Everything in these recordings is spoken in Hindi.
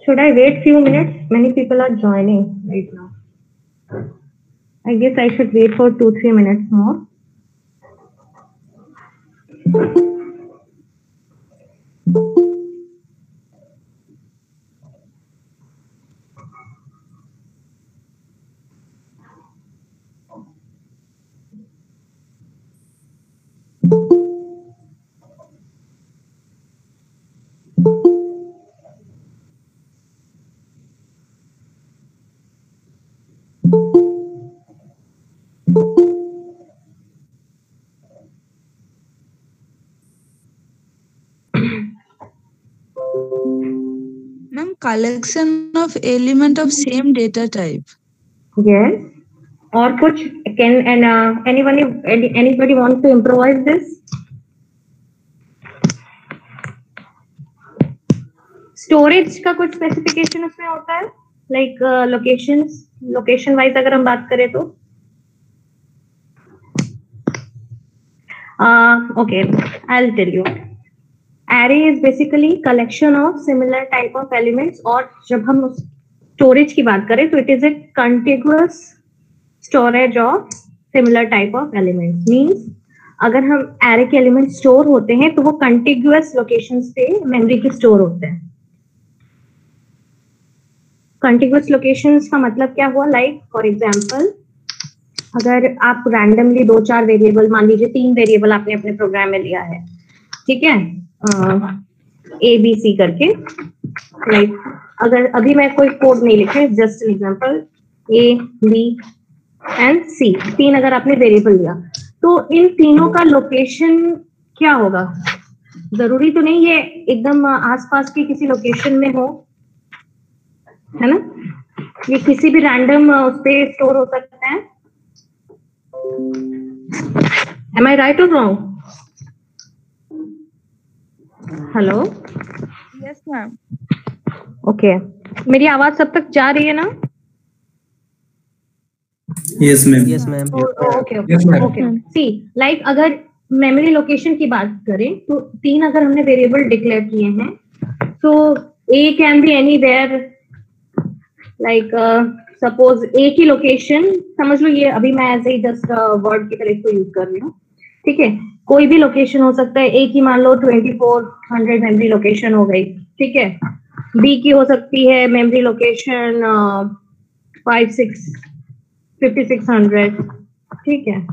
Should I wait few minutes? Many people are joining right now. I guess I should wait for 2-3 minutes more. Ma'am, collection of element of same data type. Yes. और कुछ can and anybody want to improvise this? Storage का कुछ स्पेसिफिकेशन उसमें होता है, लाइक लोकेशन वाइज अगर हम बात करें तो okay, I will tell you. Array is basically collection of similar type of elements, और जब हम स्टोरेज की बात करें तो it is a contiguous storage of similar type of elements. Means अगर हम array के एलिमेंट स्टोर होते हैं तो वो contiguous locations पे मेमोरी के स्टोर होते हैं. contiguous locations का मतलब क्या हुआ, लाइक फॉर एग्जाम्पल अगर आप रैंडमली 2-4 वेरिएबल, मान लीजिए 3 वेरिएबल आपने अपने प्रोग्राम में लिया है, ठीक है, ABC करके, लाइक अगर अभी मैं कोई कोड नहीं लिखे, just an example A, B and C, 3 अगर आपने वेरिएबल लिया तो इन तीनों का लोकेशन क्या होगा, जरूरी तो नहीं ये एकदम आसपास की किसी लोकेशन में हो, है ना, ये किसी भी रैंडम उस पे स्टोर हो सकता है. Am I right or wrong? Hello. Yes, ma'am. Okay, मेरी आवाज सब तक जा रही है ना? Yes, ma'am. Yes, ma'am. Okay Yes, ma'am. Okay. See, like अगर मेमोरी लोकेशन की बात करें तो 3 अगर हमने वेरिएबल डिक्लेयर किए हैं तो A can be anywhere, like suppose A की लोकेशन समझ लो, ये अभी मैं ऐसे ही जस्ट वर्ड की तरह इसको यूज कर रही हूँ, ठीक है, कोई भी लोकेशन हो सकता है. A की मान लो 2400 मेमोरी लोकेशन हो गई, ठीक है. B की हो सकती है मेमोरी लोकेशन 5600, ठीक है,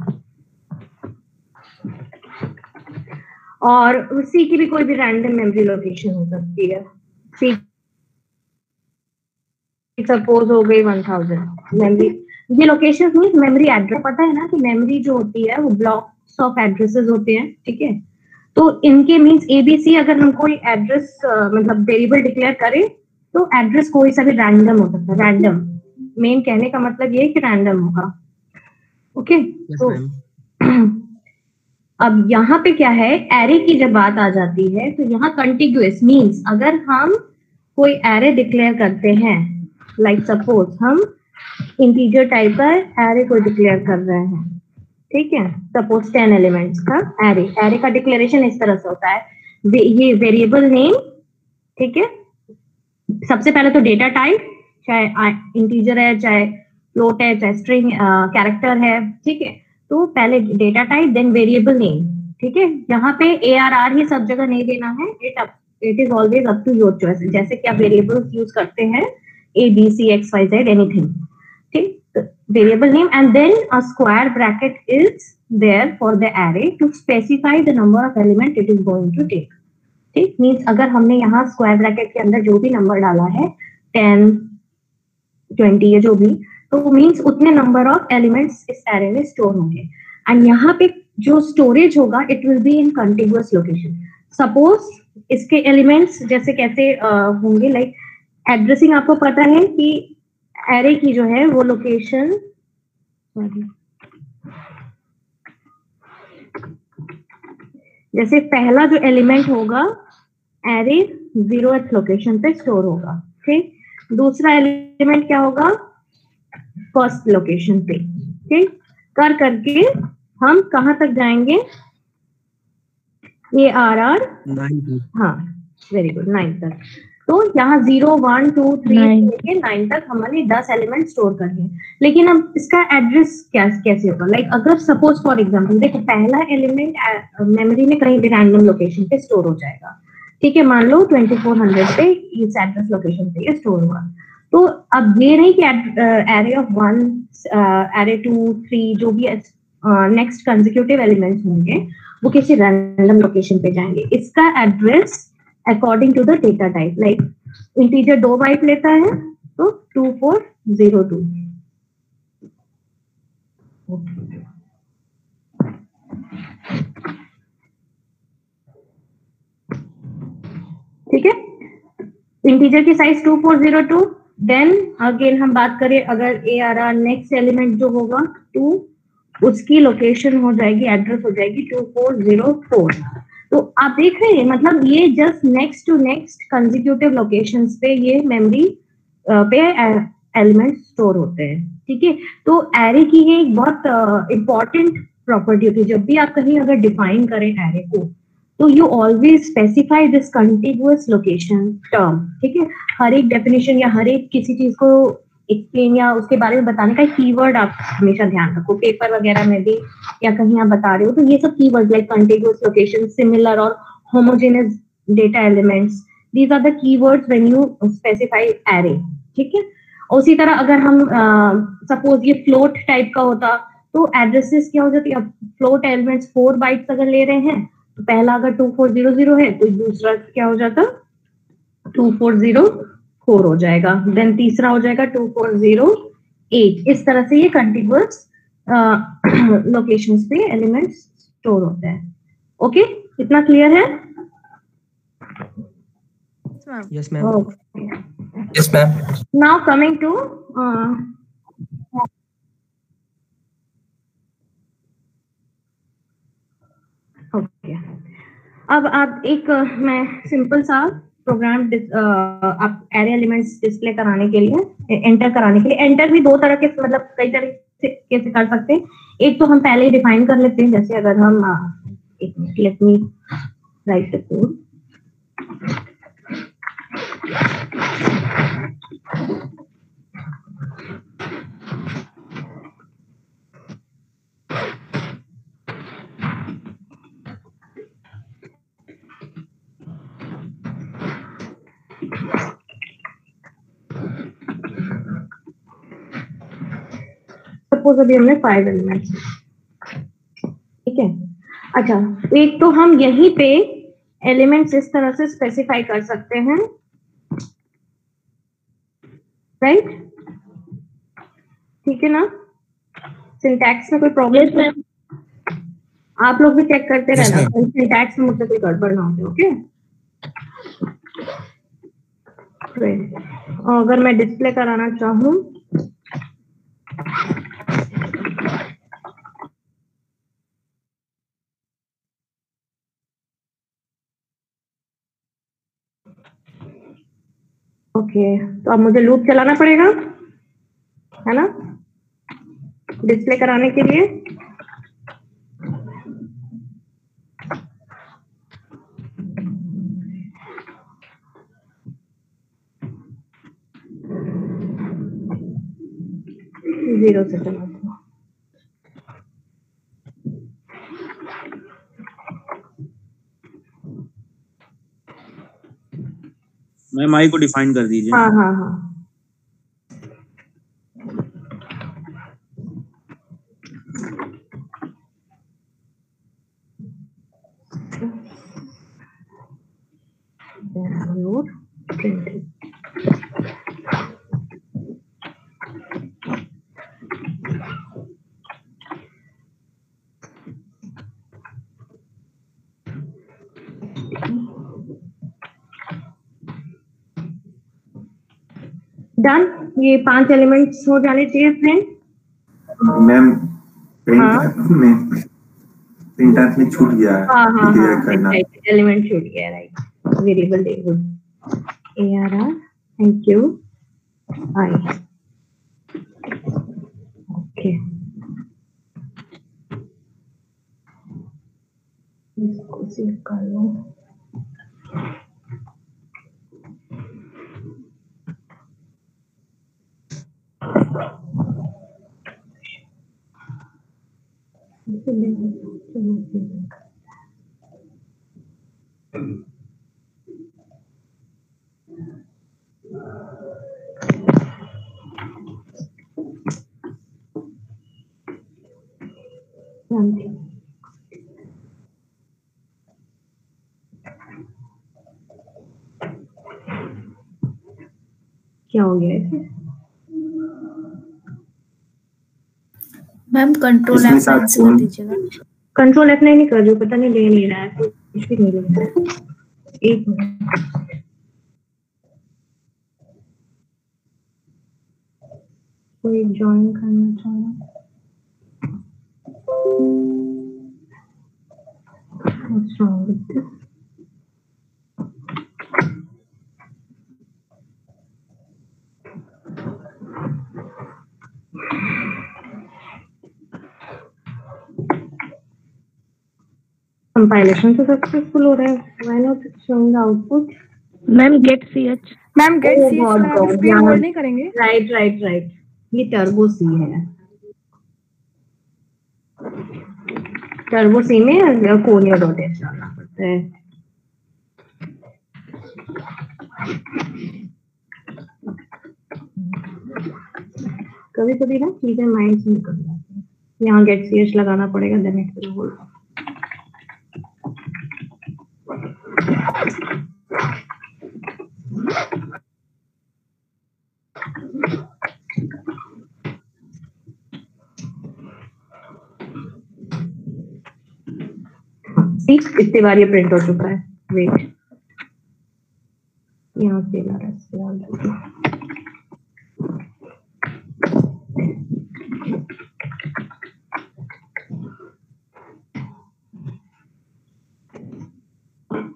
और C की भी कोई भी रैंडम मेमोरी लोकेशन हो सकती है. C सपोज हो गई 1000 मेमोरी. ये लोकेशन मींस मेमोरी एड्रेस. पता है ना कि मेमोरी जो होती है वो ब्लॉक्स ऑफ एड्रेसेस होते हैं, ठीक है, तो इनके मींस ABC अगर हम कोई एड्रेस मतलब वेरिएबल डिक्लेयर करें तो एड्रेस कोई सा भी रैंडम हो सकता है. रैंडम मेन कहने का मतलब ये है कि रैंडम होगा. ओके, तो अब यहाँ पे क्या है, एरे की जब बात आ जाती है तो यहाँ कंटिग्यूअस मींस अगर हम कोई एरे डिक्लेयर करते हैं, लाइक सपोज हम इंटीजर टाइप का एरे को डिक्लेयर कर रहे हैं, ठीक है, सपोज 10 एलिमेंट्स का एरे. एरे का डिक्लेरेशन इस तरह से होता है, ये वेरिएबल नेम, ठीक है, सबसे पहले तो डेटा टाइप, चाहे इंटीजर है, चाहे फ्लोट है, चाहे स्ट्रिंग कैरेक्टर है, ठीक है, तो पहले data type then variable name, ठीक है. यहाँ पे ARR ही सब जगह नहीं देना है, it is always up to your choice. जैसे कि आप वेरिएबल्स यूज करते हैं ABC XYZ एनीथिंग, ठीक, variable name and then a square bracket is there for the array to specify the number of element it is going to take. ठीक, मींस अगर हमने यहाँ स्क्वायर ब्रैकेट के अंदर जो भी नंबर डाला है 10, 20 या जो भी, तो मींस उतने नंबर ऑफ एलिमेंट्स इस एरे में स्टोर होंगे. एंड यहाँ पे जो स्टोरेज होगा it will be in contiguous location. Suppose इसके एलिमेंट्स जैसे कैसे होंगे, लाइक एड्रेसिंग आपको पता है कि एरे की जो है वो लोकेशन, जैसे पहला जो एलिमेंट होगा एरे 0th लोकेशन पे स्टोर होगा, ठीक. दूसरा एलिमेंट क्या होगा, फर्स्ट लोकेशन पे, ठीक, करके हम कहाँ तक जाएंगे? ARR 9। हाँ, वेरी गुड, 9 तक। तो यहाँ 0 1 2 3 लेके 9 तक हमारे 10 एलिमेंट स्टोर करके। लेकिन अब इसका एड्रेस कैसे होगा? लाइक अगर सपोज फॉर एग्जांपल देखो, पहला एलिमेंट मेमोरी में कहीं भी रैंडम लोकेशन पे स्टोर हो जाएगा, ठीक है, मान लो 2400 पे इस एड्रेस लोकेशन पे ये स्टोर हुआ। तो अब ये नहीं कि एरे ऑफ 1, एरे 2 3 जो भी नेक्स्ट कंसेक्यूटिव एलिमेंट्स होंगे वो किसी रैंडम लोकेशन पे जाएंगे। इसका address according to the data type, like integer 2 byte लेता है तो 2402। ठीक है, इंटीजर की साइज 2402। देन अगेन हम बात करें, अगर ARR नेक्स्ट एलिमेंट जो होगा 2, उसकी लोकेशन हो जाएगी, एड्रेस हो जाएगी 2404। तो आप देख रहे हैं, मतलब ये just next to next consecutive locations पे ये मेमोरी पे एलिमेंट स्टोर होते हैं। ठीक है, तो एरे की ये एक बहुत इंपॉर्टेंट प्रॉपर्टी होती है। जब भी आप कहीं अगर डिफाइन करें एरे को, तो you always specify this contiguous location term. ठीक है, हर एक डेफिनेशन या हर एक किसी चीज को एक्सप्लेन या उसके बारे में बताने का कीवर्ड आप हमेशा ध्यान रखो, पेपर वगैरह में भी या कहीं आप बता रहे हो तो ये सब keyword like contiguous location, similar और homogeneous data elements, these are the keywords when you specify array. ठीक है, उसी तरह अगर हम सपोज ये फ्लोट टाइप का होता तो एड्रेसेस क्या हो जाती है? फ्लोट एलिमेंट्स 4 बाइट्स अगर ले रहे हैं तो पहला अगर 2400 है तो दूसरा क्या हो जाता? 2404 हो जाएगा, देन तीसरा हो जाएगा 2408। इस तरह से ये कंटिन्यूअस लोकेशंस पे एलिमेंट्स स्टोर होते हैं। ओके, इतना क्लियर है? Yes ma'am. Yes ma'am. Now coming to okay, अब आप एक मैं सिंपल सा प्रोग्राम आप एरे एलिमेंट्स डिस्प्ले कराने के लिए, एंटर कराने के लिए, एंटर भी दो तरह के, मतलब कई तरीके से कर सकते हैं। एक तो हम पहले ही डिफाइन कर लेते हैं, जैसे अगर हम एक minute, let me right the code. Suppose अभी हमने 5 एलिमेंट्स, ठीक है। अच्छा, एक तो हम यहीं पे एलिमेंट्स इस तरह से स्पेसिफाई कर सकते हैं, राइट? ठीक है ना? सिंटैक्स में कोई प्रॉब्लम है? आप लोग भी चेक करते रहना, सिंटैक्स में मुझसे कोई गड़बड़ ना हो। ओके, अगर मैं डिस्प्ले कराना चाहूँ ओके, तो अब मुझे लूप चलाना पड़ेगा, है ना, डिस्प्ले कराने के लिए। जीरो से चला, मैम आई को डिफाइन कर दीजिए। हाँ हाँ हाँ, डन। ये 5 एलिमेंट्स हो जाने चाहिए फ्रेंड। मैम सिंटैक्स में छूट गया है। हाँ हाँ हाँ, एलिमेंट छूट गया, राइट। वेरिएबल देखो, ARR thank you I. Okay, इसको सेव कर लो। क्या हो गया इसे? मैम कंट्रोल इसमें F9 साथ से कर दीजिएगा। कंट्रोल F9 नहीं कर रही हूँ, पता नहीं ले नहीं रहा है, कुछ भी नहीं ले रहा है। एक मिनट, कोई ज्वाइन करना चाहे। What's wrong with this? Compilation तो सक्सेसफुल हो रहा है, why not showing the output? Ma'am get CH। Ma'am get Oh see God, God, screen यहाँ- होल्ड नहीं करेंगे? राइट, ये टर्बो सी है। टर्बो सी में कोनियो डॉट एच डालना पड़ता है। कभी कभी ना चीजें माइंड से निकल जाती हैं। यहाँ गेट सी एच लगाना पड़ेगा, देन इट विल होल्ड। इतनी बार ये प्रिंट हो चुका है, वेट, यहाँ से ला रहा है।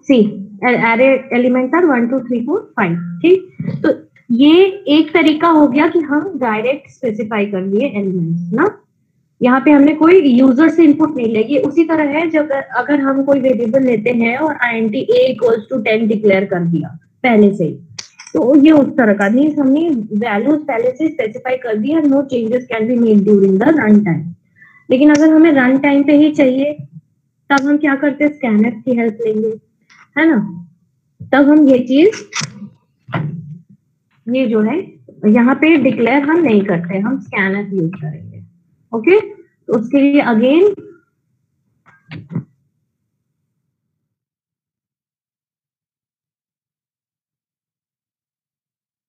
सी एरे एलिमेंट आर 1 2 3 4 5, ठीक। तो ये एक तरीका हो गया कि हम डायरेक्ट स्पेसिफाई कर लिए एलिमेंट्स ना, यहाँ पे हमने कोई यूजर से इनपुट नहीं लेगी। उसी तरह है जब अगर हम कोई वेरिएबल लेते हैं और int a equals to 10 declare कर दिया पहले से, तो ये उस तरह का नहीं, हमने वैल्यूज पहले से स्पेसिफाई कर दिया, no changes can be made during the run time. लेकिन अगर हमें रन टाइम पे ही चाहिए तब हम क्या करते हैं, स्कैनफ की हेल्प लेंगे, है ना। तब हम ये चीज, ये जो है यहाँ पे डिक्लेयर हम नहीं करते, हम स्कैनफ यूज करेंगे। ओके, तो उसके लिए अगेन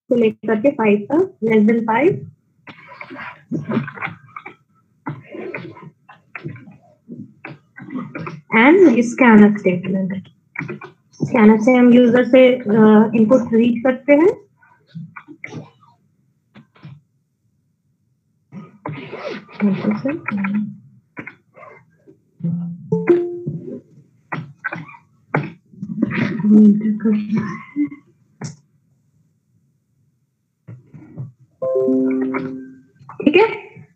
तो लेकर के 5 तक, less than 5, and scanf statement. Scanf से हम यूजर से इनपुट रीड करते हैं, ठीक है।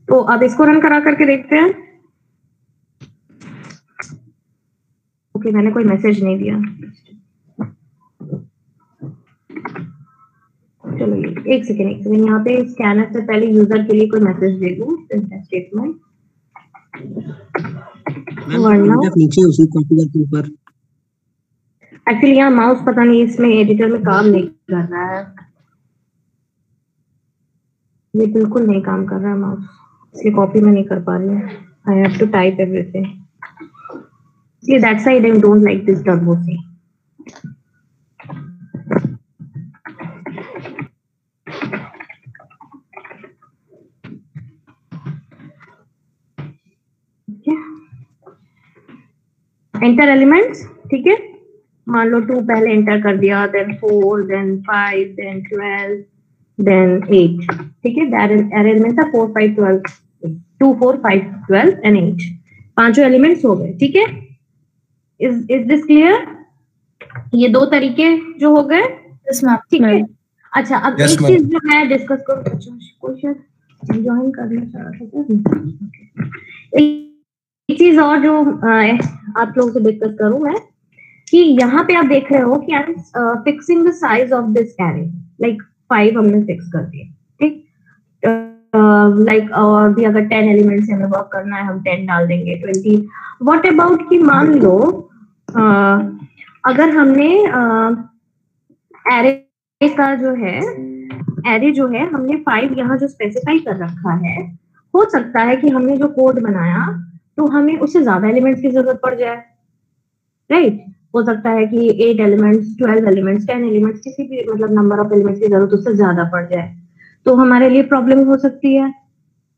तो अब इसको रन करा करके देखते हैं। ओके, मैंने कोई मैसेज नहीं दिया, चलो ये एक सेकेंड यहाँ पे स्कैनर से पहले यूजर के लिए कोई मैसेज दे दूं, स्टेटमेंट नीचे उसी कॉन्फ़िगर के ऊपर। एक्चुअली यहाँ माउस पता नहीं इसमें एडिटर में काम नहीं कर रहा है, ये बिल्कुल नहीं काम कर रहा है माउस, इसलिए कॉपी में नहीं कर पा रही हूँ। I have to type everything, इसलिए that's why I don't like this Turbo C. Enter elements, ठीक है। मान लो 2 पहले एंटर कर दिया, देन 4, देन 5, देन 12, देन 8, ठीक है। एरे एलिमेंट्स था 4 5 12, 2 4 5 12 एंड 8, पांचों एलिमेंट्स हो गए, ठीक है। Is this clear? ये दो तरीके जो हो गए, ठीक है। अच्छा, अब एक चीज जो मैं डिस्कस करूँ, कोई शायद ज्वाइन करना चाह रहा था, एक चीज और जो आप लोगों से डिस्कस करूं मैं कि यहाँ पे आप देख रहे हो कि I am fixing the size of this array, like 5 हमने फिक्स कर दिए, ठीक। लाइक और भी अगर 10 एलिमेंट्स हमें वर्क करना है, हम 10 डाल देंगे, 20। व्हाट अबाउट कि मान लो अगर हमने एरे का जो है, एरे जो है हमने 5 यहाँ जो स्पेसिफाई कर रखा है, हो सकता है कि हमने जो कोड बनाया तो हमें उससे ज्यादा एलिमेंट्स की जरूरत पड़ जाए, राइट। हो सकता है कि 8 एलिमेंट्स, 12 एलिमेंट्स, 10 एलिमेंट्स, किसी भी मतलब नंबर ऑफ एलिमेंट्स की जरूरत उससे ज्यादा पड़ जाए, तो हमारे लिए प्रॉब्लम हो सकती है,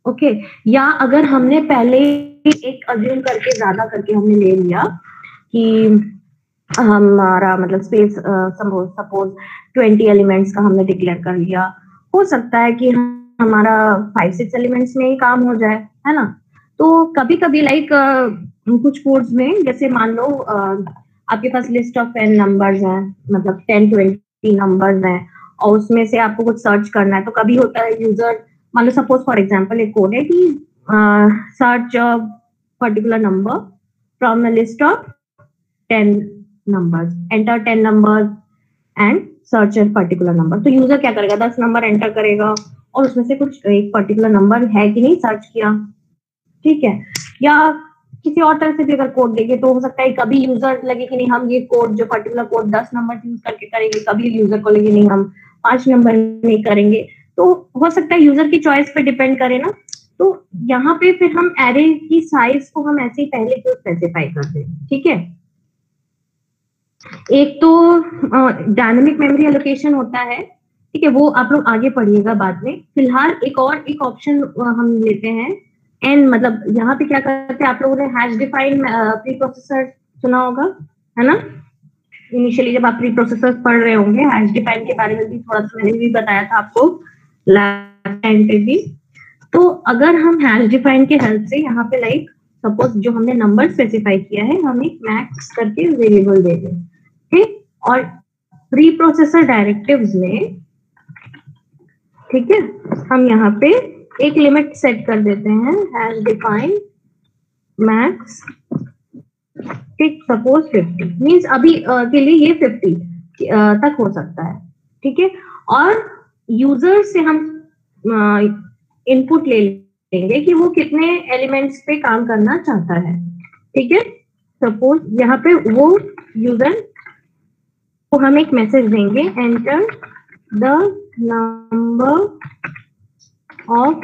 ओके। या अगर हमने पहले एक अज्यूम करके ज्यादा करके हमने ले लिया कि हमारा मतलब स्पेस सपोज 20 एलिमेंट्स का हमने डिक्लेयर कर लिया, हो सकता है कि हमारा 5-6 एलिमेंट्स में ही काम हो जाए, है ना। तो कभी कभी लाइक कुछ कोड्स में जैसे मान लो आपके पास लिस्ट ऑफ 10 नंबर्स है, मतलब 10-20 नंबर्स हैं और उसमें से आपको कुछ सर्च करना है, तो कभी होता है यूजर, मान लो सपोज फॉर एग्जांपल एक कोड है कि search a particular number from the list of 10 numbers, enter 10 numbers and search a particular number। तो यूजर क्या करेगा, 10 नंबर एंटर करेगा और उसमें से कुछ एक पर्टिकुलर नंबर है कि नहीं सर्च किया, ठीक है। या किसी और तरह से भी अगर कोड देंगे तो हो सकता है कभी यूजर लगे कि नहीं हम ये कोड जो पर्टिकुलर कोड 10 नंबर यूज करके करेंगे, कभी यूजर को लगे नहीं हम 5 नंबर नहीं करेंगे, तो हो सकता है यूजर की चॉइस पे डिपेंड करे ना। तो यहाँ पे फिर हम एरे की साइज को हम ऐसे ही पहले क्यों स्पेसिफाई कर दें, ठीक है। एक तो डायनेमिक मेमोरी एलोकेशन होता है, ठीक है, वो आप लोग आगे पढ़िएगा बाद में। फिलहाल एक ऑप्शन हम लेते हैं एन, मतलब यहाँ पे क्या करते हैं, आप लोगों ने हैश डिफाइन प्री प्रोसेसर सुना होगा, है ना। इनिशियली जब आप प्री प्रोसेसर पढ़ रहे होंगे, हैश डिफाइन के बारे में भी थोड़ा सा मैंने भी बताया था आपको लास्ट टाइम पे भी। तो अगर हम हैश डिफाइन के हेल्प से यहाँ पे लाइक सपोज जो हमने नंबर स्पेसिफाई किया है, हम एक मैक्स करके वेरिएबल दे दें, ठीक। और प्री प्रोसेसर डायरेक्टिव्स में, ठीक है, हम यहाँ पे एक लिमिट सेट कर देते हैं, हैश डिफाइन मैक्स, ठीक, सपोज 50 मींस अभी के लिए ये 50 तक हो सकता है, ठीक है। और यूजर से हम इनपुट ले लेंगे कि वो कितने एलिमेंट्स पे काम करना चाहता है, ठीक है। सपोज यहाँ पे वो यूजर को हम एक मैसेज देंगे, enter the number of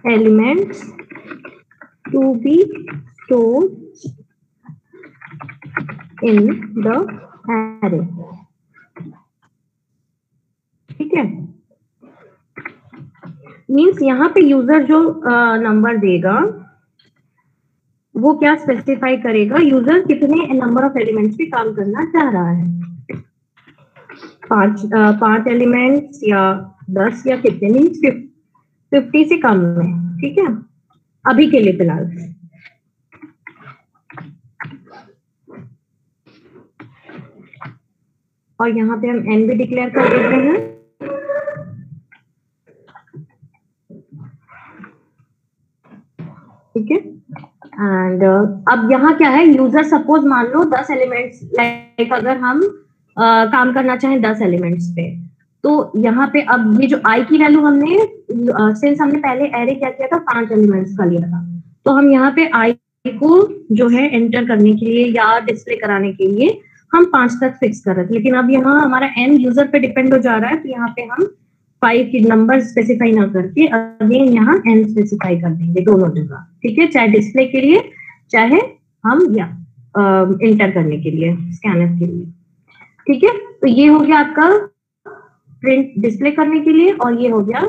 elements to be stored in the array, ठीक है। मीन्स यहाँ पे यूजर जो नंबर देगा वो क्या स्पेसिफाई करेगा, यूजर कितने नंबर ऑफ एलिमेंट्स पे काम करना चाह रहा है, 5 एलिमेंट्स या 10 या कितने, मीन्स 50 से कम में, ठीक है, अभी के लिए फिलहाल। और यहाँ पे हम एन भी डिक्लेयर कर देते हैं, ठीक है। एंड अब यहाँ क्या है, यूजर सपोज मान लो 10 एलिमेंट्स, लाइक अगर हम काम करना चाहें 10 एलिमेंट्स पे, तो यहाँ पे अब ये जो आई की वैल्यू हमने सिंस हमने पहले एरे क्या किया था, 5 एलिमेंट्स का लिया था, तो हम यहाँ पे आई को जो है एंटर करने के लिए या डिस्प्ले कराने के लिए हम 5 तक फिक्स कर रहे थे। लेकिन अब यहाँ हमारा एन यूजर पे डिपेंड हो जा रहा है, तो यहाँ पे हम 5 की नंबर स्पेसिफाई ना करके अगेन यहाँ एन स्पेसिफाई कर देंगे दोनों जगह, ठीक है, चाहे डिस्प्ले के लिए चाहे हम या इंटर करने के लिए, स्कैनर के लिए, ठीक है। तो ये हो गया आपका प्रिंट डिस्प्ले करने के लिए और ये हो गया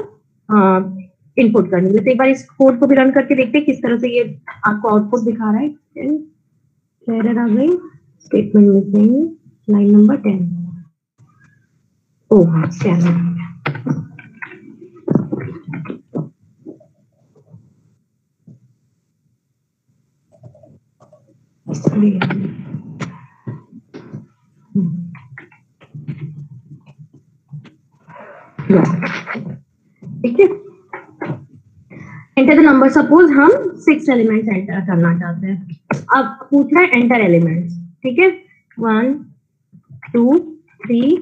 इनपुट करने के लिए। तो एक बार इस कोड को भी रन करके देखते हैं किस तरह से ये आपको आउटपुट दिखा रहा है। एरर आ गई, स्टेटमेंट मिसिंग, लाइन नंबर 10। ओह स्कैनर, ठीक है। एंटर द नंबर, सपोज हम 6 एलिमेंट्स एंटर करना चाहते हैं, अब पूछ रहा है एंटर एलिमेंट्स, ठीक है, 1 2 3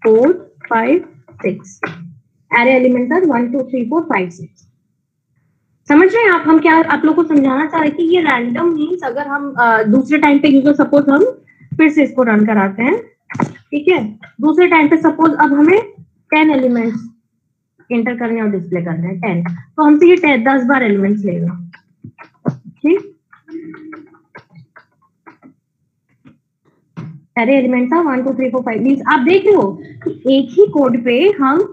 4 5 6 एरे एलिमेंट्स आर 1 2 3 4 5 6। समझ रहे हैं आप, हम क्या आप लोग को समझाना चाह रहे हैं कि ये रैंडम मीन्स अगर हम दूसरे टाइम पे यूजर सपोज हम फिर से इसको रन कराते हैं, ठीक है, दूसरे टाइम पे सपोज अब हमें 10 एलिमेंट्स एंटर करने और डिस्प्ले करने हैं 10, तो हमसे ये 10 बार एलिमेंट्स लेगा, ठीक। अरे एलिमेंट्स है 1 2 3 4 5 मीन्स आप देख रहे हो कि एक ही कोड पे हम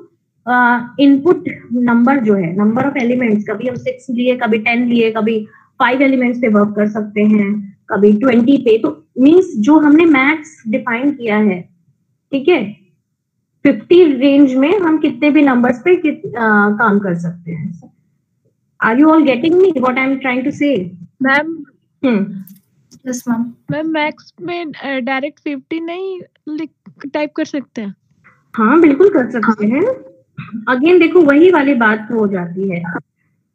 इनपुट नंबर जो है, नंबर ऑफ एलिमेंट्स, कभी हम 6 लिए, कभी 10 लिए, कभी 5 एलिमेंट्स पे वर्क कर सकते हैं, कभी 20 पे। तो मीन्स जो हमने मैक्स डिफाइन किया है, ठीक है, 50 रेंज में हम कितने भी नंबर्स पे काम कर सकते हैं। Are you all getting me what I am trying to say? Ma'am yes ma'am. Ma'am max में डायरेक्ट 50 नहीं टाइप कर सकते हैं? हाँ बिल्कुल कर सकते हैं। अगेन देखो वही वाली बात हो जाती है,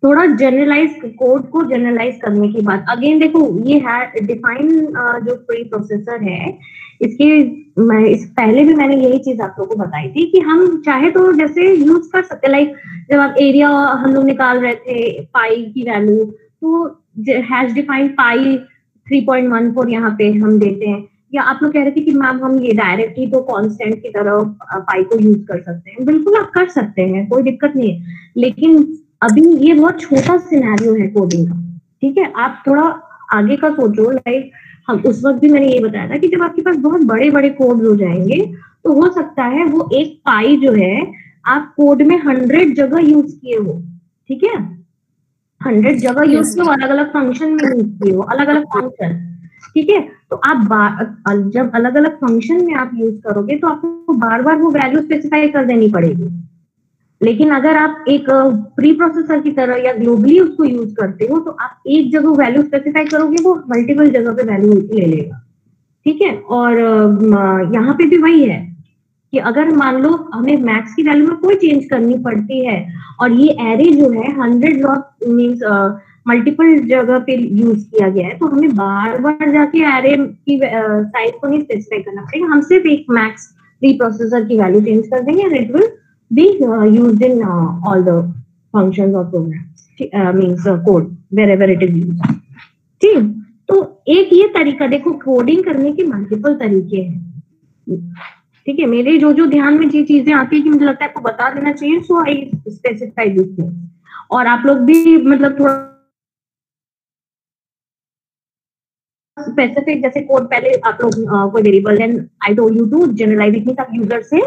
थोड़ा जनरलाइज कोड को जनरलाइज करने की बात। अगेन देखो ये है डिफाइन जो प्री प्रोसेसर है, इस पहले भी मैंने यही चीज आप लोगों को बताई थी कि हम चाहे तो जैसे यूज कर सकते, लाइक जब आप एरिया हम लोग निकाल रहे थे पाई की वैल्यू, तो हैश डिफाइंड पाई 3.14 यहाँ पे हम देते हैं, या आप लोग कह रहे थे कि मैम हम ये डायरेक्ट ही तो कांस्टेंट की तरह पाई को यूज कर सकते हैं। बिल्कुल आप कर सकते हैं, कोई दिक्कत नहीं है, लेकिन अभी ये बहुत छोटा सिनेरियो है कोडिंग का, ठीक है। आप थोड़ा आगे का सोचो, लाइक हम उस वक्त भी मैंने ये बताया था कि जब आपके पास बहुत बड़े बड़े कोड हो जाएंगे तो हो सकता है वो एक पाई जो है आप कोड में 100 जगह यूज किए हो, ठीक है, 100 जगह यूज किए हो, अलग अलग फंक्शन में यूज किए हो, अलग अलग फंक्शन, ठीक है। तो आप जब अलग अलग फंक्शन में आप यूज करोगे तो आपको बार बार वो वैल्यू स्पेसिफाई कर देनी पड़ेगी। लेकिन अगर आप एक प्री प्रोसेसर की तरह या ग्लोबली उसको यूज करते हो तो आप एक जगह वैल्यू स्पेसिफाई करोगे, वो मल्टीपल जगह पे वैल्यू ले लेगा, ठीक है। और यहाँ पे भी वही है कि अगर मान लो हमें मैक्स की वैल्यू में कोई चेंज करनी पड़ती है और ये एरे जो है 100 मीन्स मल्टीपल जगह पे यूज किया गया है, तो हमें बार बार जाके एरे की साइज को नहीं स्पेसिफाई करना पड़ेगा, हम सिर्फ एक मैक्स प्री प्रोसेसर की वैल्यू चेंज कर देंगे and it will be used in all the functions or programs means code wherever it is used, ठीक। तो एक ये तरीका देखो, कोडिंग करने के मल्टीपल तरीके हैं, ठीक है। मेरे जो जो ध्यान में जी चीजें आती है कि मुझे लगता है आपको बता देना चाहिए, सो आई स्पेसिफाई दिस थिंग। और आप लोग भी मतलब थोड़ा स्पेसिफिक जैसे कोड, पहले आप लोग कोई variable, then I told you to generalise it, आप यूजर से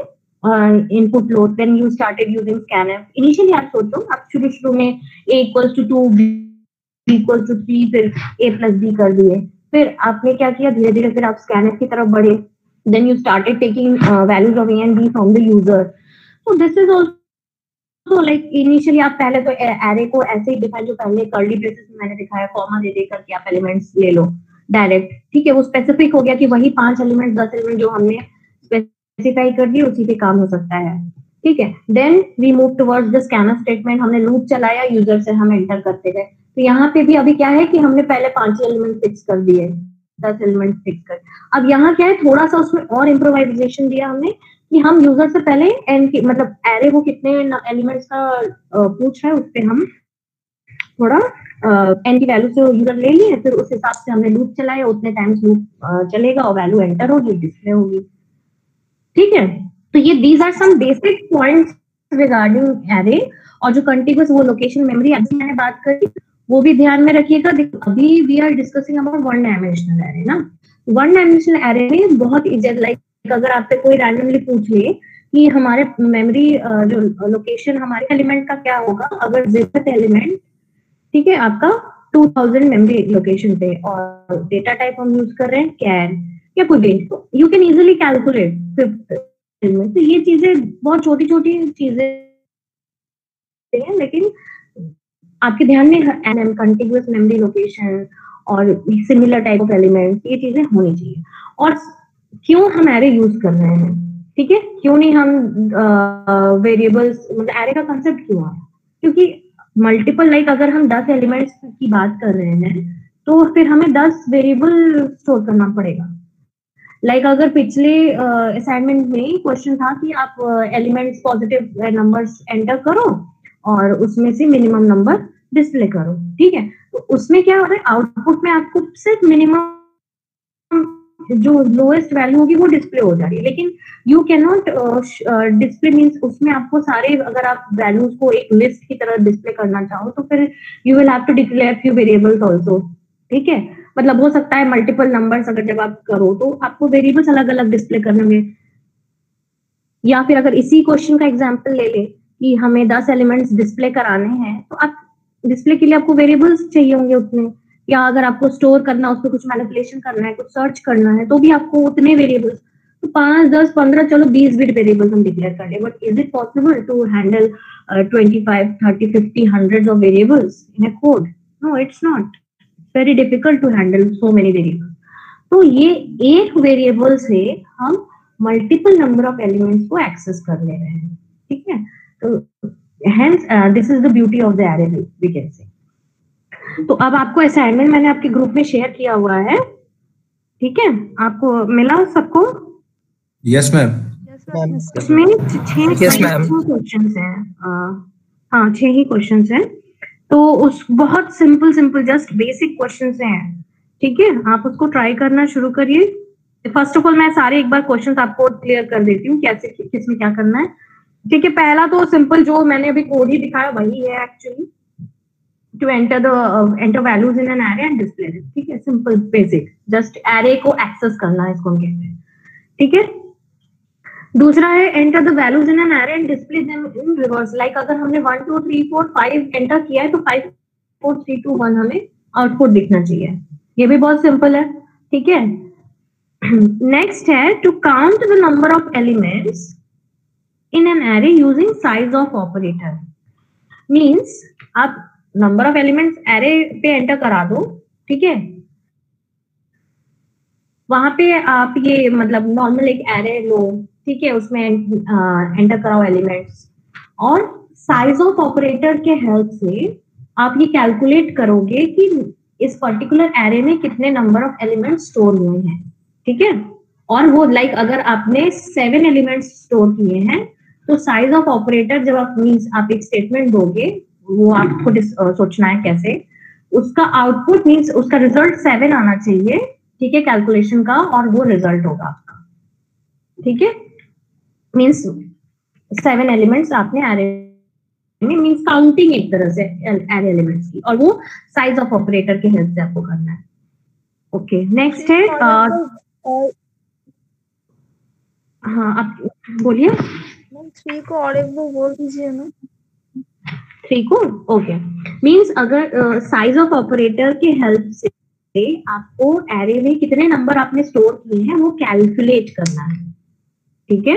इनपुट लो, then you started using scanf. Initially आप सोचो आप शुरू में a equals to 2 b equals to 3 फिर a plus b कर दिए, फिर आपने क्या किया धीरे धीरे फिर आप स्कैनफ की तरफ बढ़े, then you started taking values of a and b from the user. So this is also like initially आप पहले तो एरे को ऐसे ही डिफाइन, जो पहले कर्ली ब्रेसेस में मैंने दिखाया, कॉमा दे देकर के आप एलिमेंट्स ले लो डायरेक्ट, ठीक है। वो स्पेसिफिक हो गया कि वही 5 एलिमेंट 10 एलिमेंट जो हमने स्पेसिफाई कर दिए उसी पे काम हो सकता है, ठीक है। Then we move towards the scanf statement, हमने लूप चलाया, यूजर से हम एंटर करते गए। तो यहाँ पे भी अभी क्या है कि हमने पहले 5 एलिमेंट फिक्स कर दिए, 10 एलिमेंट फिक्स कर। अब यहाँ क्या है, थोड़ा सा उसमें और इम्प्रोवाइजेशन दिया हमने कि हम यूजर से पहले एन की मतलब एरे वो कितने एलिमेंट्स का पूछ रहा है, उस पर हम थोड़ा एन की वैल्यू से यूजर ले लिए, फिर उस हिसाब से हमने लूप चलाया, उतने टाइम्स लूप चलेगा और वैल्यू एंटर होगी, डिस्प्ले होगी, ठीक है। तो ये these are some basic points regarding array. और जो कंटिन्यूअस वो लोकेशन मेमोरी अभी मैंने बात करी वो भी ध्यान में रखिएगा। अभी we are discussing about one dimensional array ना। वन डायमेंशनल एरे में बहुत इजी, लाइक अगर आपसे कोई रैंडमली पूछ ले कि हमारे मेमोरी जो लोकेशन हमारे एलिमेंट का क्या होगा, अगर 0th एलिमेंट, ठीक है, आपका 2000 मेमोरी लोकेशन पे और डेटा टाइप हम यूज कर रहे हैं कैर या कोई भी, तो you can easily calculate 5th element. तो ये चीजें बहुत छोटी छोटी चीजें हैं, लेकिन आपके ध्यान में एनएम कंटिन्यूअस मेमोरी लोकेशन और सिमिलर टाइप ऑफ एलिमेंट, ये चीजें होनी चाहिए। और क्यों हम एरे यूज कर रहे हैं, ठीक है, क्यों नहीं हम वेरिएबल्स, मतलब एरे का कंसेप्ट क्यों है, क्योंकि मल्टीपल, लाइक अगर हम 10 एलिमेंट्स की बात कर रहे हैं तो फिर हमें 10 वेरिएबल स्टोर करना पड़ेगा। लाइक अगर पिछले असाइनमेंट में क्वेश्चन था कि आप एलिमेंट्स पॉजिटिव नंबर्स एंटर करो और उसमें से मिनिमम नंबर डिस्प्ले करो, ठीक है। तो उसमें क्या हो रहा है, आउटपुट में आपको सिर्फ मिनिमम जो लोएस्ट वैल्यू होगी वो डिस्प्ले हो जा रही है, लेकिन you can not display means उसमें आपको सारे, अगर आप वैल्यूज को एक लिस्ट की तरह डिस्प्ले करना चाहो तो फिर you will have to declare few variables also, ठीक है। मतलब हो सकता है मल्टीपल नंबर्स अगर जब आप करो तो आपको वेरिएबल्स अलग अलग डिस्प्ले करने में, या फिर अगर इसी क्वेश्चन का एग्जांपल ले ले कि हमें 10 एलिमेंट्स डिस्प्ले कराने हैं, तो आप डिस्प्ले के लिए आपको वेरिएबल्स चाहिए होंगे उतने, या अगर आपको स्टोर करना, उसमें कुछ मैनिपुलेशन करना है, कुछ सर्च करना है, तो भी आपको उतने वेरिएबल्स, तो 5, 10, 15, चलो 20 भी वेरिएबल्स हम डिक्लेयर कर ले, but is it possible to handle 25, 30, 50, hundreds of variables in a code? No, it's not. Very difficult to handle so many variables. तो ये एक वेरिएबल से हम मल्टीपल नंबर ऑफ एलिमेंट्स को एक्सेस कर ले रहे हैं, ठीक है। तो hence this is the beauty of the array, we can say. तो अब आपको असाइनमेंट मैंने आपके ग्रुप में शेयर किया हुआ है, ठीक है, आपको मिला सबको? Yes ma'am. इसमें 6 क्वेश्चंस हैं, हाँ 6 ही क्वेश्चंस हैं, तो उस बहुत सिंपल जस्ट बेसिक क्वेश्चंस हैं, ठीक है। आप उसको ट्राई करना शुरू करिए। फर्स्ट ऑफ ऑल मैं सारे एक बार क्वेश्चंस आपको क्लियर कर देती हूँ कैसे किसमें क्या करना है, ठीक है। पहला तो सिंपल जो मैंने अभी कोड ही दिखाया वही है actually, to enter values in an array and display, ठीक है, सिंपल बेसिक, जस्ट एरे को एक्सेस करना है, इसको हम कहते हैं, ठीक है। दूसरा है enter the values in an array and display them in reverse, like अगर हमने 1 2 3 4 5 एंटर किया है तो 5 4 3 2 1 हमें आउटपुट दिखना चाहिए, ये भी बहुत सिंपल है, ठीक है। नेक्स्ट है to count the number of elements in an array using size of operator, means आप नंबर ऑफ एलिमेंट्स एरे पे एंटर करा दो, ठीक है। वहां पे आप ये मतलब नॉर्मल एक एरे लो, ठीक है, उसमें एंटर कराओ एलिमेंट्स, और साइज ऑफ ऑपरेटर के हेल्प से आप ये कैलकुलेट करोगे कि इस पर्टिकुलर एरे में कितने नंबर ऑफ एलिमेंट्स स्टोर हुए हैं, ठीक है। और वो लाइक अगर आपने 7 एलिमेंट्स स्टोर किए हैं तो साइज ऑफ ऑपरेटर जब आप मींस आप एक स्टेटमेंट दोगे, वो आपको सोचना है कैसे, उसका आउटपुट मींस उसका रिजल्ट 7 आना चाहिए, ठीक है, कैलकुलेशन का, और वो रिजल्ट होगा आपका, ठीक है। मींस 7 एलिमेंट्स आपने एरे में, मींस काउंटिंग एक तरह से एरे एलिमेंट्स की, और वो साइज ऑफ ऑपरेटर के हेल्प से आपको करना है। ओके, नेक्स्ट है हाँ आप बोलिए। 3 को और एक बार बोल दीजिए ना। 3 को ओके, मींस अगर साइज ऑफ ऑपरेटर के हेल्प से आपको एरे में कितने नंबर आपने स्टोर किए हैं वो कैलकुलेट करना है, ठीक है।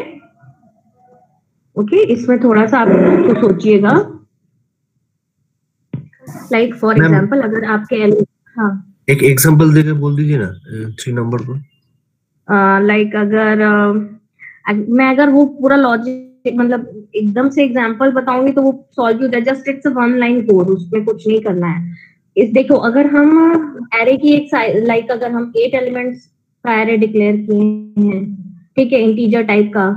ओके, इसमें थोड़ा सा आप तो सोचिएगा, लाइक फॉर एग्जांपल अगर आपके हाँ एक एग्जांपल देके बोल दीजिए ना 3 नंबर को। लाइक अगर मैं अगर वो पूरा लॉजिक मतलब एकदम से एग्जांपल बताऊंगी तो वो सॉल्व हो जाए, just it's a 1 line code, उसमें कुछ नहीं करना है। इस देखो अगर हम एरे की एक लाइक अगर हम 8 एलिमेंट्स का एरे डिक्लेयर किए हैं, ठीक है, इंटीजर टाइप का,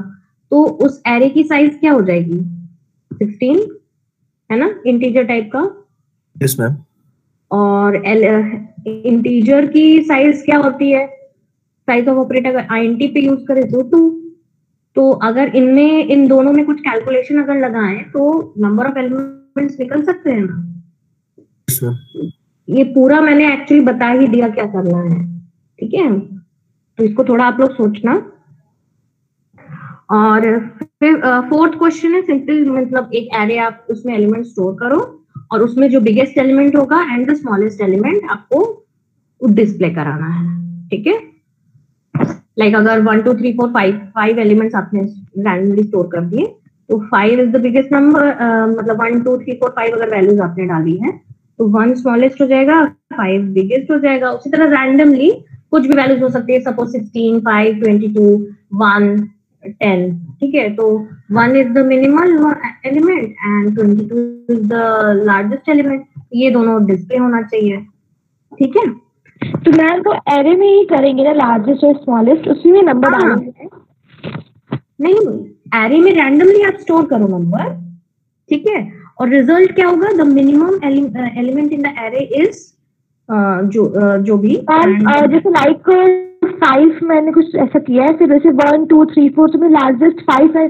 तो उस एरे की साइज क्या हो जाएगी 16, है ना, इंटीजर टाइप का। Yes ma'am. और इंटीजर की साइज क्या होती है, साइज ऑफ ऑपरेटर अगर आईएनटी पे यूज करें तो 2, तो अगर इनमें इन दोनों में कुछ कैलकुलेशन अगर लगाएं तो नंबर ऑफ एलिमेंट्स निकल सकते हैं ना। ये पूरा मैंने एक्चुअली बता ही दिया क्या करना है, ठीक है, तो इसको थोड़ा आप लोग सोचना। और फिर 4th क्वेश्चन है सिंपल, मतलब एक एरे आप उसमें एलिमेंट स्टोर करो और उसमें जो बिगेस्ट एलिमेंट होगा एंड द स्मॉलेस्ट एलिमेंट आपको डिस्प्ले कराना है, ठीक है। लाइक अगर 1 2 3 4 5 एलिमेंट्स आपने रैंडमली स्टोर कर दिए तो 5 इज द बिगेस्ट नंबर, मतलब 1 2 3 4 5 अगर वैल्यूज आपने डाली है तो 1 स्मॉलेस्ट हो जाएगा, 5 बिगेस्ट हो जाएगा। उसी तरह रैंडमली कुछ भी वैल्यूज हो सकती है, सपोज 16 5 22 1 10, ठीक है, तो 1 is the minimal element and 22 is the largest element, ये दोनों डिस्प्ले होना चाहिए। ठीक है। तो मैम तो एरे में ही करेंगे ना, लार्जेस्ट और स्मॉलेस्ट, उसी में नंबर हाँ। डालेंगे। नहीं, एरे में रैंडमली आप स्टोर करो नंबर, ठीक है, और रिजल्ट क्या होगा, the minimum element in the array is जो भी जैसे लाइक 5 मैंने कुछ ऐसा किया है, फिर जैसे 1 2 3 4 तो लार्जेस्ट 5 है,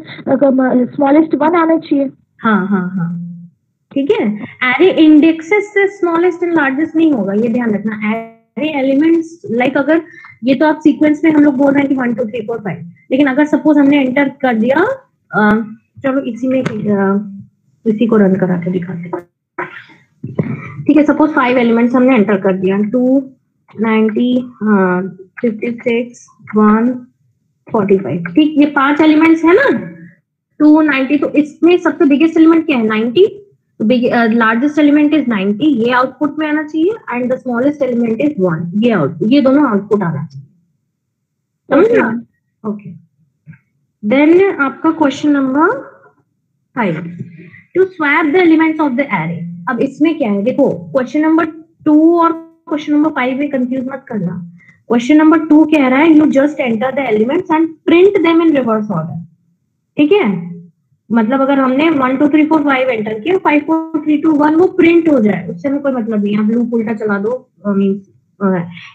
स्मॉलेस्ट 1 आना चाहिए। हाँ हाँ हाँ, ठीक है। एरे इंडेक्सेस से स्मॉलेस्ट एंड लार्जेस्ट नहीं होगा, ये ध्यान रखना। एरे एलिमेंट्स लाइक अगर ये तो आप सीक्वेंस में हम लोग बोल रहे हैं कि 1 2 3 4 5, लेकिन अगर सपोज हमने एंटर कर दिया, चलो इसी में इसी को रन करा के दिखाते हैं, ठीक है। सपोज 5 एलिमेंट्स हमने एंटर कर दिया, 2 90 56 1 45, ठीक। ये 5 एलिमेंट्स है ना, 2 90, तो इसमें सबसे बिगेस्ट एलिमेंट क्या है, 90, लार्जेस्ट एलिमेंट इज 90, ये आउटपुट में आना चाहिए, and the smallest element is 1, ये आउटपुट, ये दोनों आउटपुट आना चाहिए, समझना? ओके। देन आपका question number 5, to swap the elements of the array. अब इसमें क्या है, देखो क्वेश्चन नंबर 2 और क्वेश्चन नंबर 5 में कंफ्यूज मत करना। क्वेश्चन नंबर 2 कह रहा है you just enter the elements and print them in reverse order, ठीक है। मतलब अगर हमने 1 2 3 4 5 एंटर किया, 5 4 3 2 1 वो प्रिंट हो जाए, उससे हमें कोई मतलब नहीं है। आप लूप उल्टा चला दो, मींस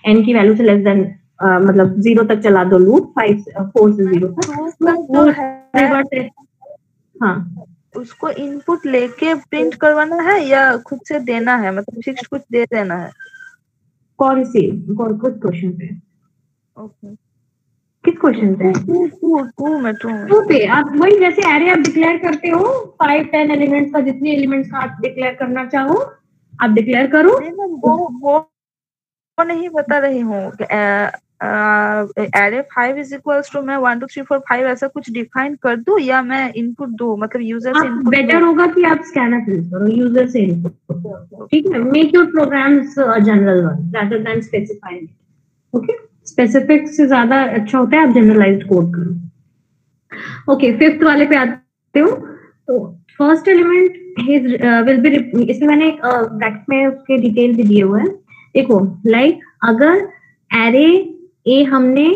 एन की वैल्यू से लेस देन मतलब 0 तक चला दो लूप, 5 4 से 0 तक। हाँ, उसको इनपुट लेके प्रिंट करवाना है या खुद से देना है, मतलब फिक्स कुछ दे देना है? कौन कुछ क्वेश्चन पे? ओके, किस क्वेश्चन पे? टू पे। आप वही जैसे एरे आप डिक्लेयर करते हो 5 10 एलिमेंट्स का, जितने एलिमेंट्स का आप डिक्लेयर करना चाहो आप डिक्लेयर करो। वो नहीं बता रही हूँ, एरे 5 इज इक्वल्स टू मैं 1 2 3 4 5 ऐसा कुछ डिफाइन कर दूं या मैं इनपुट दूं, मतलब यूजर से इनपुट? बेटर होगा कि आप स्कैनर यूज करो, यूजर से इनपुट, ठीक है। Make your programs general one rather than specifying, okay. Specific से ज्यादा अच्छा होता है आप जनरलाइज्ड कोड करो। ओके, 5th वाले पे आते हो। तो फर्स्ट एलिमेंट विल बी, इसमें मैंने एक ब्रैकेट में उसके डिटेल भी दिए हुए हैं। देखो लाइक अगर एरे ए हमने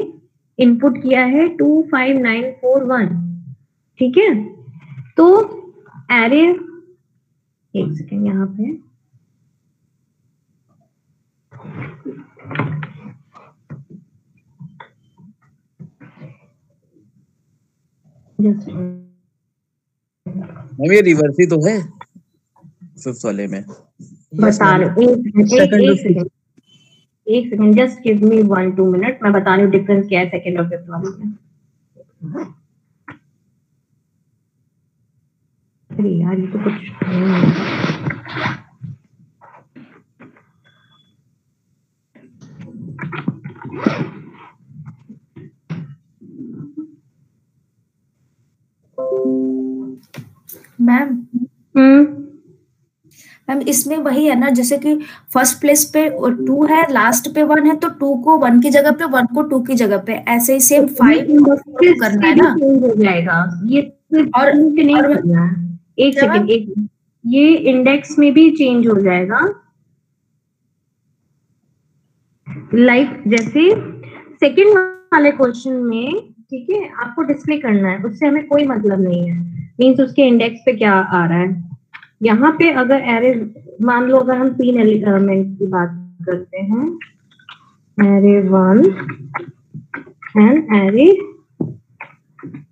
इनपुट किया है 2 5 9 4 1, ठीक है, तो एरे, एक सेकेंड यहाँ पे, ये रिवर्स ही तो है 5th वाले में। बता रहे, एक second, just give me 1 2 minute, मैं बता रही हूँ डिफरेंस क्या है सेकंड और 5th वाले में। अरे यार ये तो कुछ मैम इसमें वही है ना, जैसे कि फर्स्ट प्लेस पे 2 है, लास्ट पे 1 है, तो 2 को 1 की जगह पे, 1 को 2 की जगह पे, ऐसे ही सेम 5 करना है ना, चेंज हो जाएगा ये। और नहीं करना है, एक सेकंड, एक ये इंडेक्स में भी चेंज हो जाएगा। लाइक जैसे सेकंड वाले क्वेश्चन में, ठीक है, आपको डिस्प्ले करना है, उससे हमें कोई मतलब नहीं है, मींस उसके इंडेक्स पे क्या आ रहा है। यहाँ पे अगर एरे, मान लो अगर हम 3 एलिमेंट की बात करते हैं, एरे 1 एंड एरे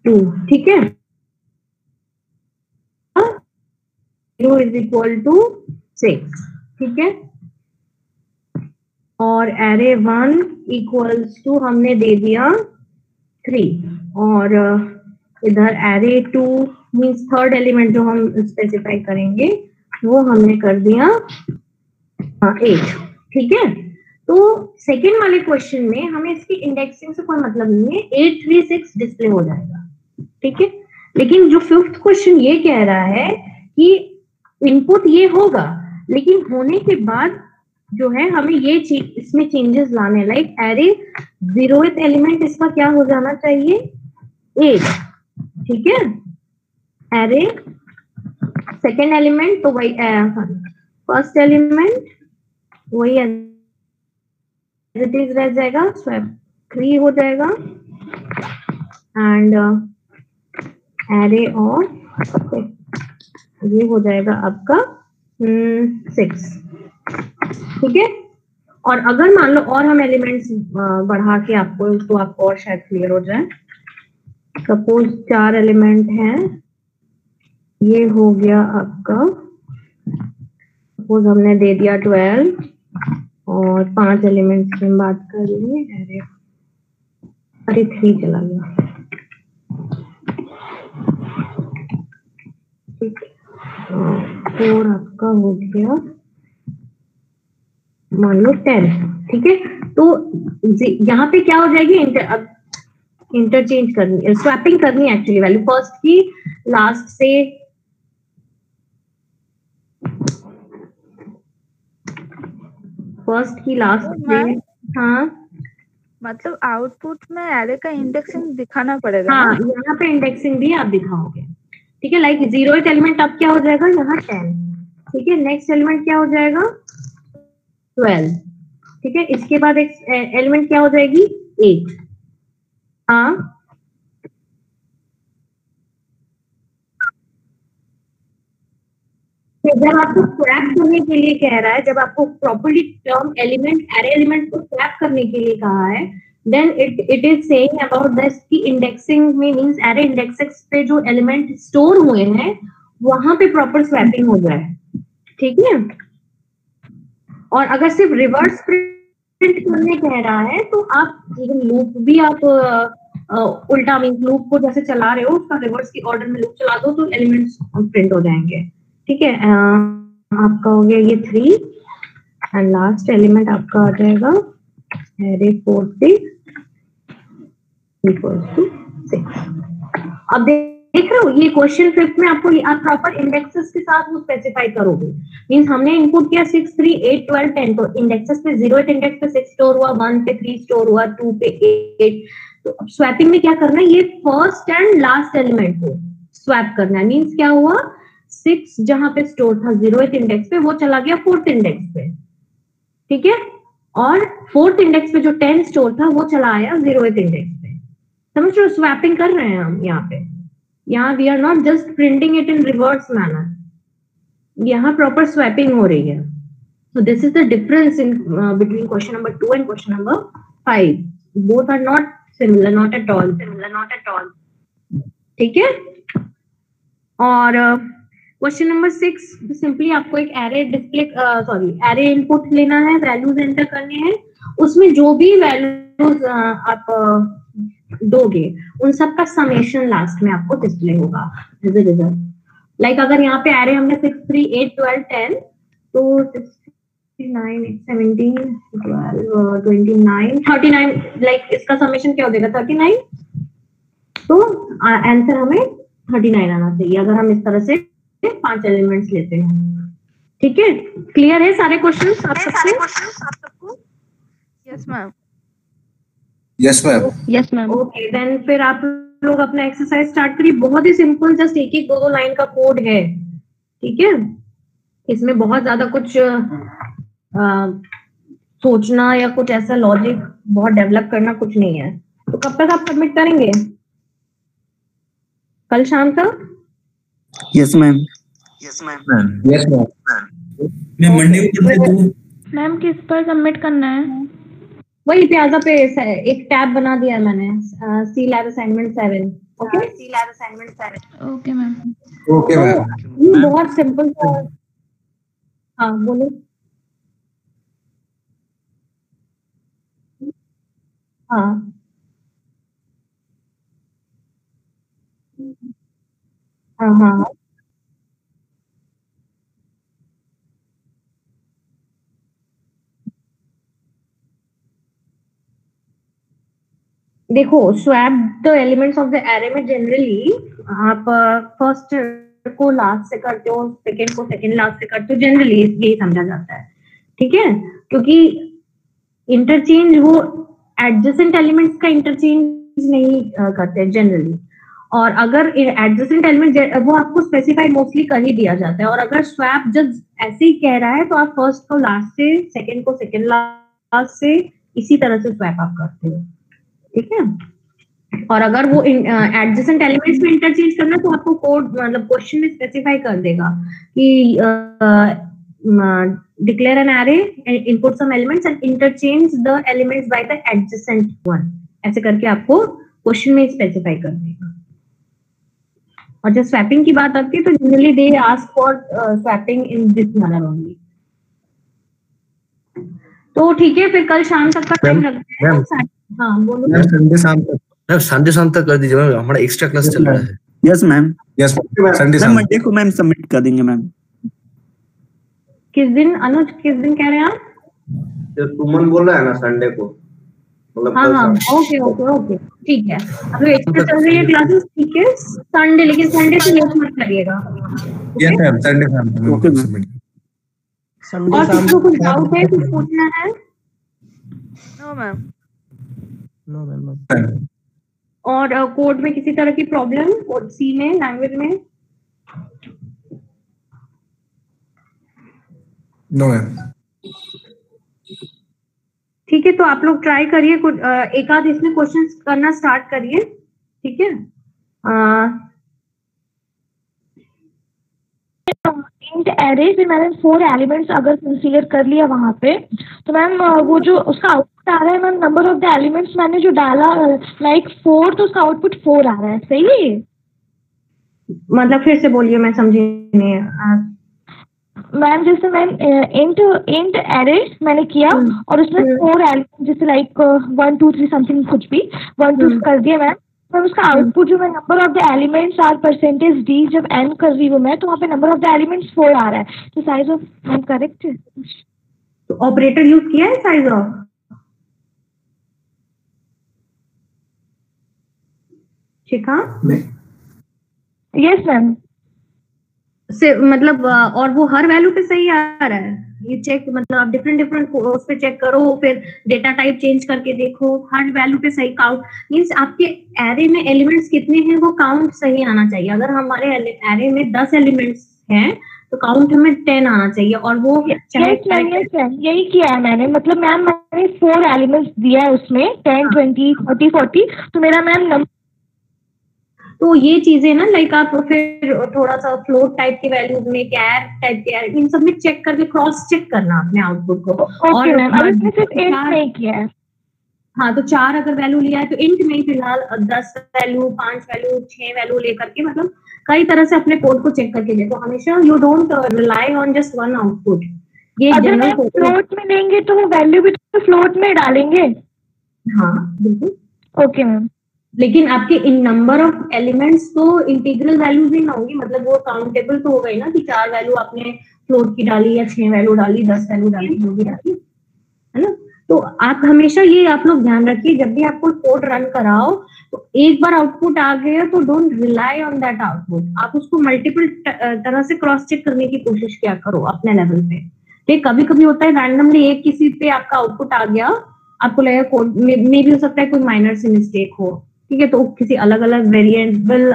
2, ठीक है, 0 इज इक्वल टू 6, ठीक है, और एरे 1 इक्वल्स टू हमने दे दिया 3, और इधर एरे 2 मीन्स थर्ड एलिमेंट जो हम स्पेसिफाई करेंगे वो हमने कर दिया 8, ठीक है। तो सेकेंड वाले क्वेश्चन में हमें इसकी इंडेक्सिंग से कोई मतलब नहीं है, 8 3 6 डिस्प्ले हो जाएगा, ठीक है। लेकिन जो 5th क्वेश्चन ये कह रहा है कि इनपुट ये होगा, लेकिन होने के बाद जो है हमें ये इसमें चेंजेस लाने, लाइक एरे 0th एलिमेंट इसका क्या हो जाना चाहिए, 8, ठीक है। एरे सेकेंड एलिमेंट तो वही, फर्स्ट एलिमेंट वही इट इज रह जाएगा, स्वैप 3 हो जाएगा एंड एरे ऑफ ये हो जाएगा आपका 6। ठीक है। और अगर मान लो और हम एलिमेंट्स बढ़ा के आपको तो आपको और शायद क्लियर हो जाए। सपोज 4 एलिमेंट हैं, ये हो गया आपका, सपोज हमने दे दिया 12 और 5 एलिमेंट्स की हम बात कर लिए। अरे 3 चला गया। ठीक है, 4 आपका हो गया मान लो 10। ठीक है, तो यहाँ पे क्या हो जाएगी, इंटरचेंज करनी, स्वैपिंग करनी एक्चुअली वैल्यू फर्स्ट की लास्ट से हाँ मतलब आउटपुट में एरे का इंडेक्सिंग दिखाना पड़ेगा। हाँ, यहाँ पे इंडेक्सिंग भी आप दिखाओगे। ठीक है, लाइक 0th एलिमेंट अब क्या हो जाएगा, यहाँ 10। ठीक है, नेक्स्ट एलिमेंट क्या हो जाएगा 12। ठीक है, इसके बाद एक एलिमेंट क्या हो जाएगी 8। हाँ, जब आपको स्वैप करने के लिए कह रहा है, जब आपको properly term element array element को स्वैप करने के लिए कहा है, then it is saying about this की इंडेक्सिंग में मींस एरे इंडेक्सेस पे जो एलिमेंट स्टोर हुए हैं वहां पे प्रॉपर स्वैपिंग हो जाए। ठीक है, और अगर सिर्फ रिवर्स प्रिंट करने कह रहा है तो आप इवन लूप भी आप उल्टा मींस लूप को जैसे चला रहे हो उसका रिवर्स की ऑर्डर में लूप चला दो तो एलिमेंट्स प्रिंट हो जाएंगे। ठीक है, आपका हो गया ये 3 एंड लास्ट एलिमेंट आपका आ जाएगा एरे 40 इक्वल्स टू 6। अब देख रहे हो ये क्वेश्चन 5 में आपको आप प्रॉपर इंडेक्सेस के साथ वो स्पेसिफाई करोगे। मींस हमने इनपुट किया 6 3 8 12 10, तो इंडेक्सेस पे 0th इंडेक्स पे 6 स्टोर हुआ, 1 पे 3 स्टोर हुआ, 2 पे 8। तो अब स्वैपिंग में क्या करना है, ये फर्स्ट एंड लास्ट एलिमेंट को स्वैप करना है। मींस क्या हुआ 6 जहां पे स्टोर था 0th इंडेक्स पे वो चला गया 4th इंडेक्स पे। ठीक है, और 4th इंडेक्स पे जो 10 स्टोर था वो चला आया 0th इंडेक्स पे। समझ रहे हो, स्वैपिंग कर रहे हैं हम यहाँ पे। यहाँ we are not just printing it in reverse manner, यहाँ प्रॉपर स्वैपिंग हो रही है। So this is the difference in between question number 2 and question number 5। Both are not similar, not at all. ठीक है, और क्वेश्चन नंबर 6 सिंपली आपको एक एरे एरे इनपुट लेना है, वैल्यूज एंटर करने हैं, उसमें जो भी वैल्यूज आप दोगे उन सब का समेशन लास्ट में आपको डिस्प्ले होगा एज अ रिजल्ट। लाइक अगर यहाँ पे एरे हमने 6 3 8 12 10 तो 69 17 12 29 39 लाइक इसका समेशन क्या हो जाएगा 39। तो आंसर हमें 39 आना चाहिए अगर हम इस तरह से 5 एलिमेंट्स लेते हैं। ठीक है, क्लियर है सारे क्वेश्चंस आप सबको? Yes ma'am. Yes ma'am. Okay, then फिर आप लोग अपना एक्सरसाइज स्टार्ट करिए। बहुत ही सिंपल, जस्ट एक 2 लाइन का कोड है। ठीक है, इसमें बहुत ज्यादा कुछ सोचना या कुछ ऐसा लॉजिक बहुत डेवलप करना कुछ नहीं है। तो कब तक आप सबमिट करेंगे? कल शाम तक? Yes ma'am. मैं मंडे को कर दूं। मैम किस पर सबमिट करना है? वही प्याजा पे एक टैब बना दिया है मैंने, C lab assignment 7। Okay, okay ma'am. Okay ma'am. ये बहुत सिंपल सा। हाँ बोलो। हाँ हाँ हाँ, देखो swap the elements of the array में जनरली आप फर्स्ट को लास्ट से करते हो, सेकंड को सेकंड लास्ट से करते हो, जनरली यही समझा जाता है। ठीक है, क्योंकि इंटरचेंज वो एडजेसेंट एलिमेंट्स का इंटरचेंज नहीं करते जनरली। और अगर एडजेसेंट एलिमेंट वो आपको स्पेसिफाई मोस्टली कर ही दिया जाता है। और अगर स्वैप जब ऐसे ही कह रहा है तो आप फर्स्ट को लास्ट से, सेकंड को सेकंड लास्ट से, इसी तरह से स्वैप आप करते हो, ठीक है। और अगर वो एडजेसेंट एलिमेंट्स में इंटरचेंज करना तो आपको कोड मतलब क्वेश्चन में स्पेसिफाई कर देगा कि declare an array, input some elements and interchange the elements by the adjacent one, ऐसे करके आपको क्वेश्चन में स्पेसिफाई कर देगा। और जब स्वैपिंग की बात आती है तो generally they ask for swapping in this manner only. तो ठीक है, फिर कल शाम तक का टाइम लगता है। हाँ बोलो। मैम संडे शाम तक कर दीजिए मैम, हमारा एक्स्ट्रा क्लास चल रहा है। Yes ma'am. Yes Sunday ma'am Monday को मैम सबमिट कर देंगे मैम। किस दिन अनुज, किस दिन कह रहे हैं आप? जो सुमन बोल रहा है ना संडे को, मतलब हाँ हाँ ओके ओके ओके ठीक है। अब एक्स्ट्रा चल रही है क्लासेस, ठीक है संडे, लेकिन संडे से लेट मत करिएगा। यस मैम संडे शाम ओके मैम। सबमिट। और किसी को कुछ डाउट है, कुछ पूछना है? No ma'am. No ma'am. और कोड में किसी तरह की प्रॉब्लम, कोड सी में, लैंग्वेज में? No ma'am. ठीक है, तो आप लोग ट्राई करिए, कुछ एक आध इसमें क्वेश्चन करना स्टार्ट करिए, ठीक है। इंट एरे फिर मैंने 4 एलिमेंट्स अगर कंसीडर कर लिया वहां पे, तो मैम वो जो उसका आउटपुट आ रहा है ma'am, number of the elements मैंने जो डाला लाइक 4, तो उसका आउटपुट 4 आ रहा है, सही है? मतलब फिर से बोलिए, मैं समझी नहीं। मैम जैसे मैम इंट एरे मैंने किया और उसमें 4 एलिमेंट जैसे लाइक 1 2 3 समथिंग कुछ भी 1 2 कर दिया मैम, तो उसका आउटपुट जो मैं number of the elements are percentage d जब एन कर रही हूँ मैं, तो वहाँ पे नंबर ऑफ द एलिमेंट्स 4 आ रहा है, तो साइज ऑफ मैम करेक्ट है? तो ऑपरेटर यूज किया है size of? Shikha? Yes ma'am. से मतलब और वो हर वैल्यू पे सही आ रहा है? ये चेक मतलब आप डिफरेंट उस पे चेक करो, फिर डेटा टाइप चेंज करके देखो, हर वैल्यू पे सही काउंट मींस आपके एरे में एलिमेंट्स कितने हैं वो काउंट सही आना चाहिए। अगर हमारे एरे में 10 एलिमेंट्स हैं तो काउंट हमें 10 आना चाहिए, और वो यही किया है मैंने, मतलब मैम मैंने 4 एलिमेंट्स दिया है उसमें 10 20 30 40, तो मेरा मैम तो ये चीजें ना लाइक आप फिर थोड़ा सा फ्लोट टाइप के वैल्यूज में, कैर टाइप के, इन सब में चेक करके क्रॉस चेक करना अपने आउटपुट को। और मैम सिर्फ इंट नहीं किया है। हाँ, तो 4 अगर वैल्यू लिया है तो इंट में फिलहाल 10 वैल्यू, 5 वैल्यू, 6 वैल्यू लेकर के मतलब कई तरह से अपने कोड को चेक करके देखो। हमेशा you don't rely on just one output. ये जनरल फ्लोट में देंगे तो वो वैल्यू भी तो फ्लोट में डालेंगे। हाँ बिल्कुल ओके मैम। लेकिन आपके इन नंबर ऑफ एलिमेंट्स तो इंटीग्रल वैल्यूज ही ना होगी, मतलब वो काउंटेबल तो हो गई ना कि 4 वैल्यू आपने फ्लोट की डाली या 6 वैल्यू डाली, 10 वैल्यू डाली, जो भी डाली, है ना। तो आप हमेशा ये आप लोग ध्यान रखिए, जब भी आपको कोड रन कराओ तो एक बार आउटपुट आ गया तो don't rely on that output, आप उसको मल्टीपल तरह से क्रॉस चेक करने की कोशिश क्या करो अपने लेवल पे। ठीक, कभी कभी होता है रैंडमली एक किसी पे आपका आउटपुट आ गया, आपको लगा कोड में भी हो सकता है कोई माइनर सी मिस्टेक हो, ठीक है, तो किसी अलग अलग वेरिएबल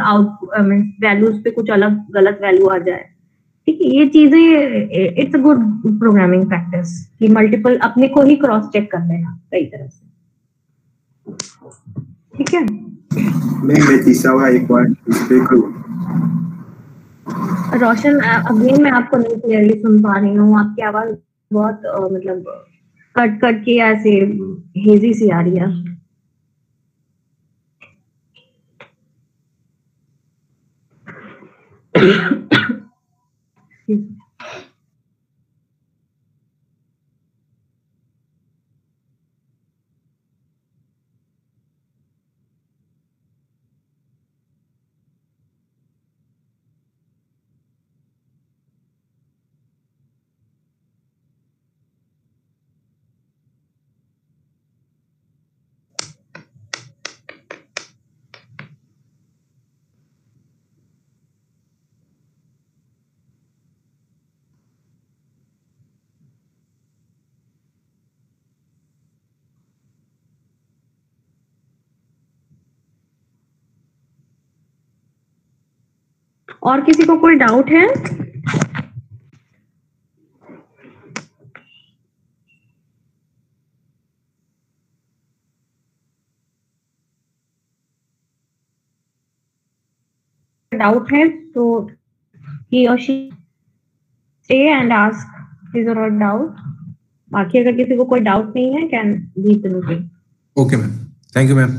वैल्यूज पे कुछ अलग गलत वैल्यू आ जाए, ठीक है। ये चीजें it's a good programming practice कि मल्टीपल अपने को ही क्रॉस चेक कर लेना कई तरह से, ठीक है। मैं तीसरा एक पॉइंट इस पे करूं। रोशन अगेन मैं आपको नहीं क्लियरली सुन पा रही हूँ, आपकी आवाज बहुत मतलब कट कट के ऐसे हेजी सी आ रही है। और किसी को कोई डाउट है? डाउट है तो he or she stay and ask his or her doubt. बाकी अगर किसी को कोई डाउट नहीं है can leave the meeting. Okay ma'am, thank you ma'am.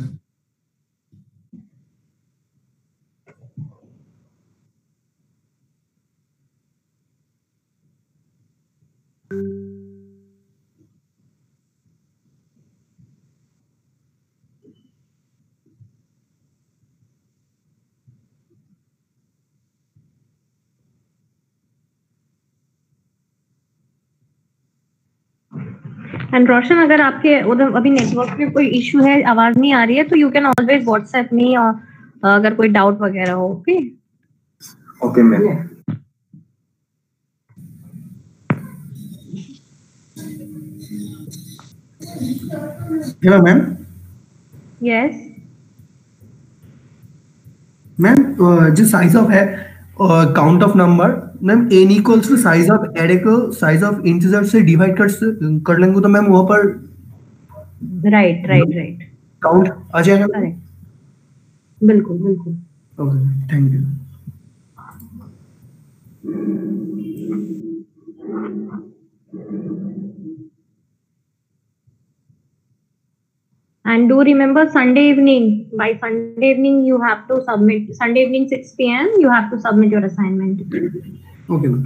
And Roshan, अगर आपके उधर अभी नेटवर्क में कोई इशू है, आवाज नहीं आ रही है, तो you can always WhatsApp me और अगर कोई डाउट वगैरह हो. Okay Okay, ma'am. Hello ma'am. Yes ma'am जो साइज ऑफ है count of number, ma'am n equals to size of array को साइज ऑफ इंटीजर से डिवाइड कर लेंगे तो मैम वहाँ पर राइट काउंट आ जाएगा. करेक्ट, बिल्कुल बिल्कुल. Okay, thank you. And do remember Sunday evening. By Sunday evening, you have to submit. Sunday evening 6 p.m. You have to submit your assignment. Okay ma'am.